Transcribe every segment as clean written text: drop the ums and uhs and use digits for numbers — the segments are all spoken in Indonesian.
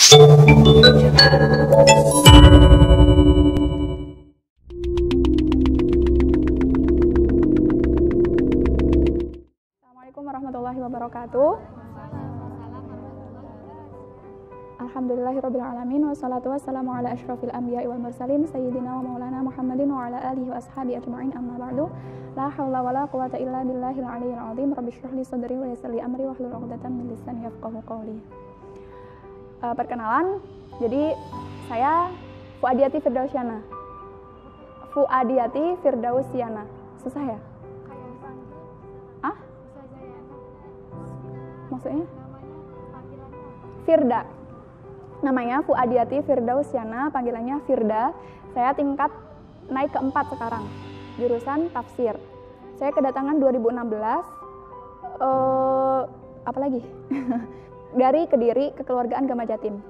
Assalamualaikum warahmatullahi wabarakatuh. Alhamdulillahirabbil alamin wassalatu wassalamu ala asyrofil anbiya'i wal mursalin sayyidina wa maulana Muhammadin wa ala alihi wa ashabi ajma'in amma ba'du. La haula wala quwata illa billahil aliyyil azim. Rabbi shrah li sadri wa yassir li amri wahlul 'uqdatam min lisani yafqahu qawli. Perkenalan, jadi saya Fuadiyati Firdausyana. Fuadiyati Firdausyana. Susah ya? Ah? Maksudnya? Firda. Namanya Fuadiyati Firdausyana, panggilannya Firda. Saya tingkat naik keempat sekarang, jurusan tafsir. Saya kedatangan 2016. Apa lagi? Dari Kediri, Kekeluargaan Gama Jatim.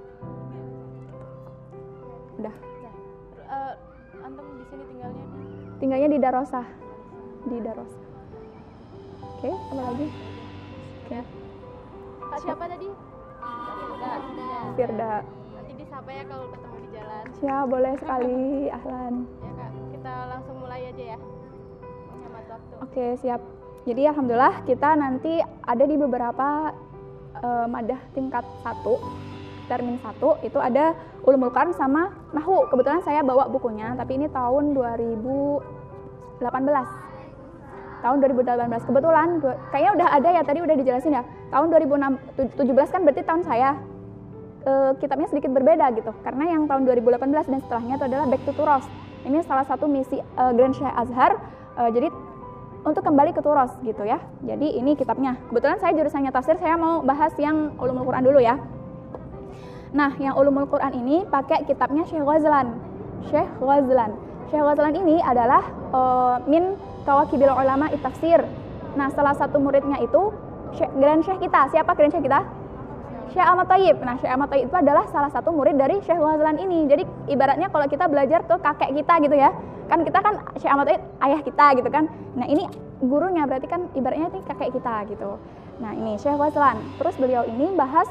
Udah. Antum di sini tinggalnya? Tinggalnya di Darosah. Di Darosah. Oke, apa lagi? Ya. Kak siapa tadi? Firda. Nanti disapa ya kalau ketemu di jalan. Siap, boleh sekali. Ahlan. Ya Kak, kita langsung mulai aja ya. Menghemat waktu. Oke, siap. Jadi alhamdulillah kita nanti ada di beberapa madah tingkat 1, termin 1 itu ada Ulumul Quran sama Nahwu. Kebetulan saya bawa bukunya, tapi ini tahun 2018. Tahun 2018. Kebetulan kayaknya udah ada ya, tadi udah dijelasin ya. Tahun 2017 kan berarti tahun saya. Kitabnya sedikit berbeda gitu. Karena yang tahun 2018 dan setelahnya itu adalah Back to Turos. Ini salah satu misi Grand Syekh Azhar. Jadi untuk kembali ke Turos gitu ya. Jadi ini kitabnya. Kebetulan saya jurusannya tafsir, saya mau bahas yang Ulumul Quran dulu ya. Nah, yang Ulumul Quran ini pakai kitabnya Syekh Ghazlan. Syekh Ghazlan. Syekh Ghazlan ini adalah min kawakibil ulama tafsir. Nah, salah satu muridnya itu Grand Syekh kita. Siapa Grand Syekh kita? Syekh Ahmad Thayyib. Nah, Syekh Ahmad Thayyib itu adalah salah satu murid dari Syekh Ghazlan ini. Jadi ibaratnya kalau kita belajar ke kakek kita gitu ya. Kan kita kan Syekh Ahmad Thayyib ayah kita gitu kan. Nah, ini gurunya, berarti kan ibaratnya ini kakek kita gitu. Nah, ini Syekh Ghazlan. Terus beliau ini bahas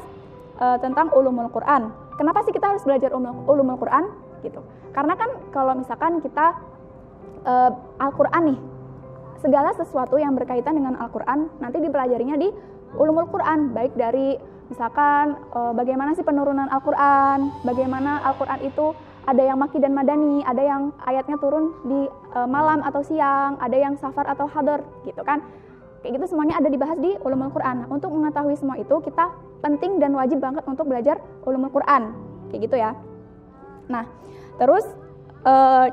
tentang ulumul Quran. Kenapa sih kita harus belajar ulumul Quran gitu? Karena kan kalau misalkan kita Al-Quran nih, segala sesuatu yang berkaitan dengan Al-Quran nanti dipelajarinya di ulumul Quran, baik dari misalkan bagaimana sih penurunan Al-Quran, bagaimana Al-Quran itu ada yang maki dan madani, ada yang ayatnya turun di malam atau siang, ada yang safar atau hadar gitu kan. Kayak gitu semuanya ada dibahas di ulumul Quran. Nah, untuk mengetahui semua itu kita penting dan wajib banget untuk belajar ulumul Quran. Kayak gitu ya. Nah, terus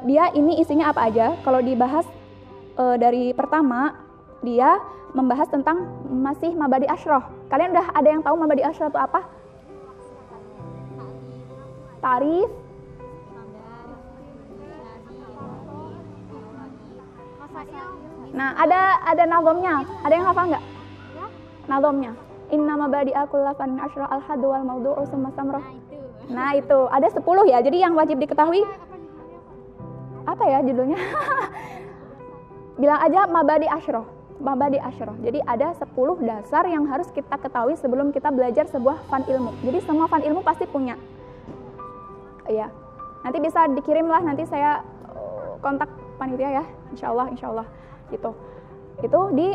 dia ini isinya apa aja? Kalau dibahas dari pertama, dia membahas tentang masih mabadi asyroh. Kalian udah ada yang tahu mabadi asyroh itu apa? Tarif. Nah, ada nazomnya. Ada yang hafal nggak? Nazomnya. Inna mabadi akullafan asyroh al-hadu wal maudu'u summa samroh. Nah, itu ada 10 ya. Jadi yang wajib diketahui apa ya judulnya? Bilang aja mabadi asyroh. Mabadi asyroh. Jadi ada 10 dasar yang harus kita ketahui sebelum kita belajar sebuah fan ilmu. Jadi semua fan ilmu pasti punya. Iya. Nanti bisa dikirim lah, nanti saya kontak panitia ya. Insya Allah gitu. Itu di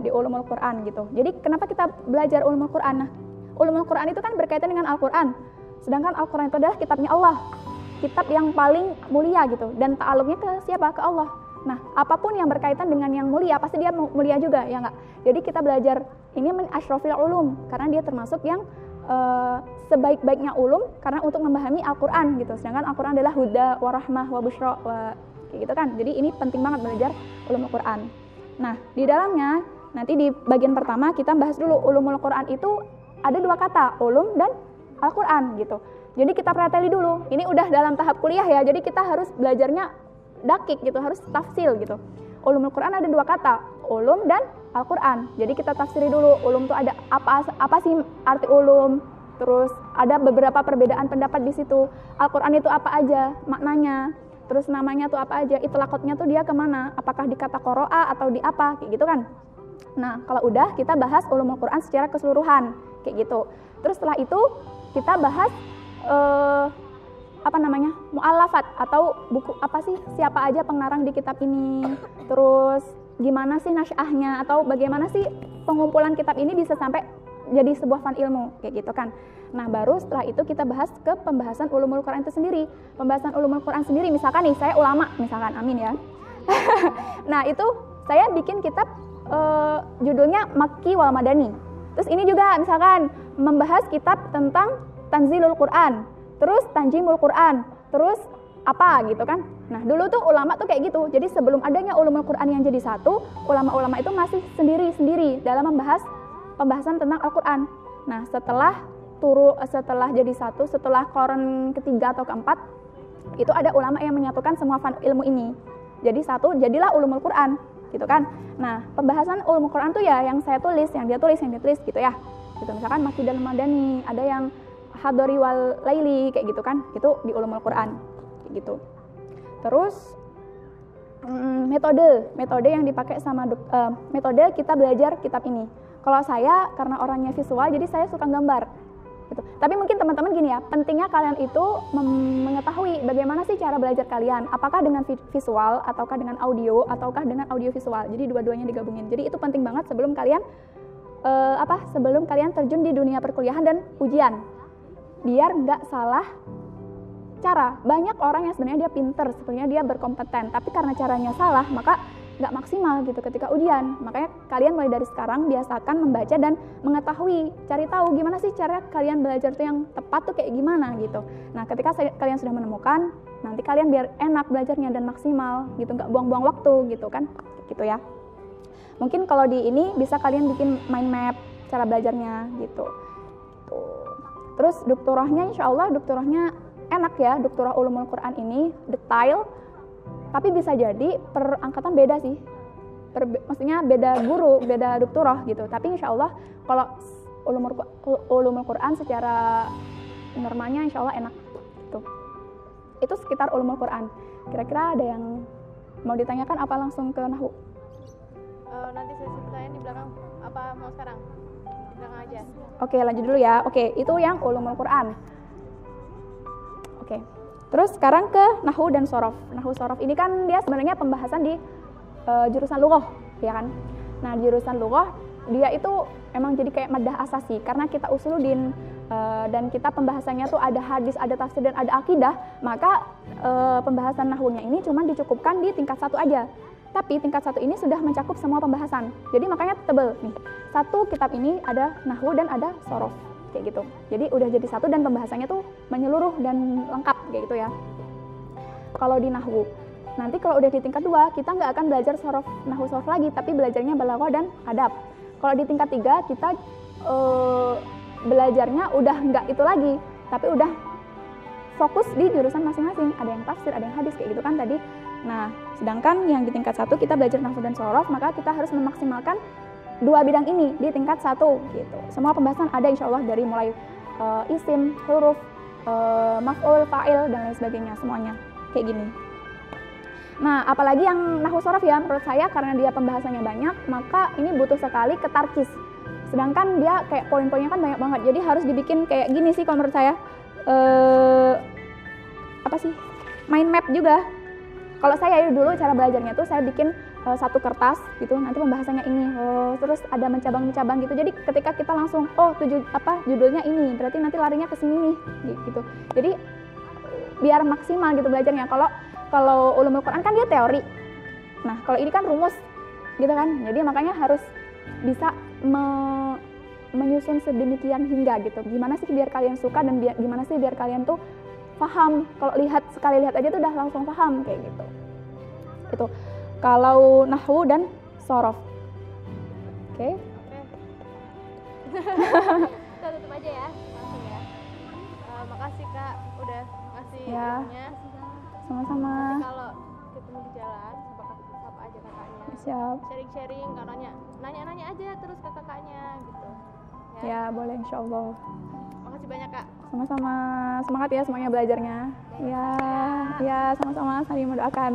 di ulumul Quran gitu. Jadi kenapa kita belajar ulumul Quran? Nah, ulumul Quran itu kan berkaitan dengan Al-Quran. Sedangkan Al-Quran itu adalah kitabnya Allah. Kitab yang paling mulia gitu. Dan ta'aluknya ke siapa? Ke Allah. Nah, apapun yang berkaitan dengan yang mulia, pasti dia mulia juga, ya nggak? Jadi kita belajar ini min asyrofil ulum, karena dia termasuk yang sebaik-baiknya ulum, karena untuk memahami Al-Quran gitu. Sedangkan Al-Quran adalah huda, warahmah, wabushro, kayak gitu kan. Jadi ini penting banget belajar ulumul Quran. Nah, di dalamnya, nanti di bagian pertama kita bahas dulu ulumul Quran itu ada 2 kata, ulum dan Al-Quran gitu. Jadi kita preteli dulu, ini udah dalam tahap kuliah ya, jadi kita harus belajarnya dakik gitu, harus tafsil gitu. Ulumul Quran ada 2 kata, ulum dan Al-Quran. Jadi kita tafsiri dulu, ulum itu ada apa sih arti ulum, terus ada beberapa perbedaan pendapat di situ. Al-Quran itu apa aja maknanya, terus namanya tuh apa aja, itlaqotnya tuh dia kemana, apakah di kata qoro'a atau di apa, kayak gitu kan. Nah, kalau udah kita bahas ulumul Quran secara keseluruhan, kayak gitu. Terus setelah itu kita bahas apa namanya, mu'allafat atau buku apa sih, siapa aja pengarang di kitab ini, terus gimana sih nasyahnya atau bagaimana sih pengumpulan kitab ini bisa sampai jadi sebuah fan ilmu kayak gitu kan. Nah baru setelah itu kita bahas ke pembahasan ulumul Quran itu sendiri. Pembahasan ulumul Quran sendiri, misalkan nih saya ulama misalkan, amin ya. Nah itu saya bikin kitab judulnya Makki wal Madani. Terus ini juga misalkan membahas kitab tentang Tanzilul Quran, terus Tanjimul Quran, terus apa gitu kan. Nah dulu tuh ulama tuh kayak gitu. Jadi sebelum adanya ulumul Quran yang jadi satu, ulama-ulama itu masih sendiri-sendiri dalam membahas pembahasan tentang Al-Quran. Nah setelah jadi satu, setelah Qarn ketiga atau keempat, itu ada ulama yang menyatukan semua fan ilmu ini. Jadi satu, jadilah ulumul Quran gitu kan. Nah pembahasan ulumul Quran tuh ya yang saya tulis, yang dia tulis gitu ya. Gitu misalkan Makki dan Madani, ada yang Hadori wal Laili kayak gitu kan, itu di ulumul Quran kayak gitu. Terus metode yang dipakai sama metode kita belajar kitab ini. Kalau saya karena orangnya visual, jadi saya suka gambar gitu. Tapi mungkin teman-teman gini ya, pentingnya kalian itu mengetahui bagaimana sih cara belajar kalian, apakah dengan visual ataukah dengan audio ataukah dengan audio visual. Jadi dua-duanya digabungin. Jadi itu penting banget sebelum kalian sebelum kalian terjun di dunia perkuliahan dan ujian, biar nggak salah cara. Banyak orang yang sebenarnya dia pinter, sebenarnya dia berkompeten, tapi karena caranya salah maka nggak maksimal gitu ketika ujian. Makanya kalian mulai dari sekarang biasakan membaca dan mengetahui, cari tahu gimana sih cara kalian belajar tuh yang tepat tuh kayak gimana gitu. Nah ketika kalian sudah menemukan, nanti kalian biar enak belajarnya dan maksimal gitu, nggak buang-buang waktu gitu kan, gitu ya. Mungkin kalau di ini bisa kalian bikin mind map cara belajarnya gitu. Terus doktorahnya, insya Allah doktorahnya enak ya, doktorah ulumul Quran ini detail, tapi bisa jadi per angkatan beda sih, maksudnya beda guru, beda doktorah gitu. Tapi insya Allah kalau ulumul Quran secara normalnya insya Allah enak gitu. Itu sekitar ulumul Quran. Kira-kira ada yang mau ditanyakan apa langsung ke Nahwu? Nanti saya ceritain di belakang, apa mau sekarang? Di belakang aja. Oke, lanjut dulu ya. Oke, itu yang ulumul Quran. Oke. Terus sekarang ke Nahwu dan Shorof. Nahwu Shorof ini kan dia sebenarnya pembahasan di jurusan lughah, ya kan? Nah, di jurusan lughah dia itu emang jadi kayak madah asasi karena kita usuluddin dan kita pembahasannya tuh ada hadis, ada tafsir dan ada akidah, maka pembahasan nahwunya ini cuma dicukupkan di tingkat 1 aja. Tapi tingkat 1 ini sudah mencakup semua pembahasan. Jadi makanya tebel nih. Satu kitab ini ada nahwu dan ada shorof kayak gitu. Jadi udah jadi satu dan pembahasannya tuh menyeluruh dan lengkap kayak gitu ya. Kalau di nahwu, nanti kalau udah di tingkat 2 kita nggak akan belajar shorof, nahwu shorof lagi, tapi belajarnya balaghah dan adab. Kalau di tingkat 3 kita belajarnya udah nggak itu lagi, tapi udah fokus di jurusan masing-masing. Ada yang tafsir, ada yang hadis kayak gitu kan tadi. Nah, sedangkan yang di tingkat 1 kita belajar nahwu dan shorof, maka kita harus memaksimalkan 2 bidang ini di tingkat 1 gitu. Semua pembahasan ada insya Allah dari mulai isim, huruf, maf'ul, fa'il dan lain sebagainya, semuanya kayak gini. Nah, apalagi yang nahwu shorof ya, menurut saya karena dia pembahasannya banyak, maka ini butuh sekali ke tarkis. Sedangkan dia kayak poin-poinnya kan banyak banget, jadi harus dibikin kayak gini sih kalau menurut saya. Mind map juga. Kalau saya dulu cara belajarnya tuh saya bikin satu kertas gitu, nanti pembahasannya ini, terus ada mencabang-mencabang gitu. Jadi ketika kita langsung judulnya ini, berarti nanti larinya ke sini nih gitu. Jadi biar maksimal gitu belajarnya. Kalau ulumul Quran kan dia teori. Nah, kalau ini kan rumus gitu kan. Jadi makanya harus bisa menyusun sedemikian hingga gitu. Gimana sih biar kalian suka dan gimana sih biar kalian tuh paham. Kalau sekali lihat aja tuh udah langsung paham kayak gitu. Itu kalau nahwu dan shorof. Oke. Kita tutup aja ya, langsung ya. Makasih Kak udah ngasih Ya. ilmunya. Sama-sama. Nanti kalau ketemu di jalan, sapa aja kakaknya. Siap. Sharing-sharing, kalau nanya-nanya aja terus ke kakaknya gitu. Ya, boleh insya Allah. Makasih banyak Kak. Sama-sama. Semangat ya semuanya belajarnya. Ya, sama-sama saling mendoakan.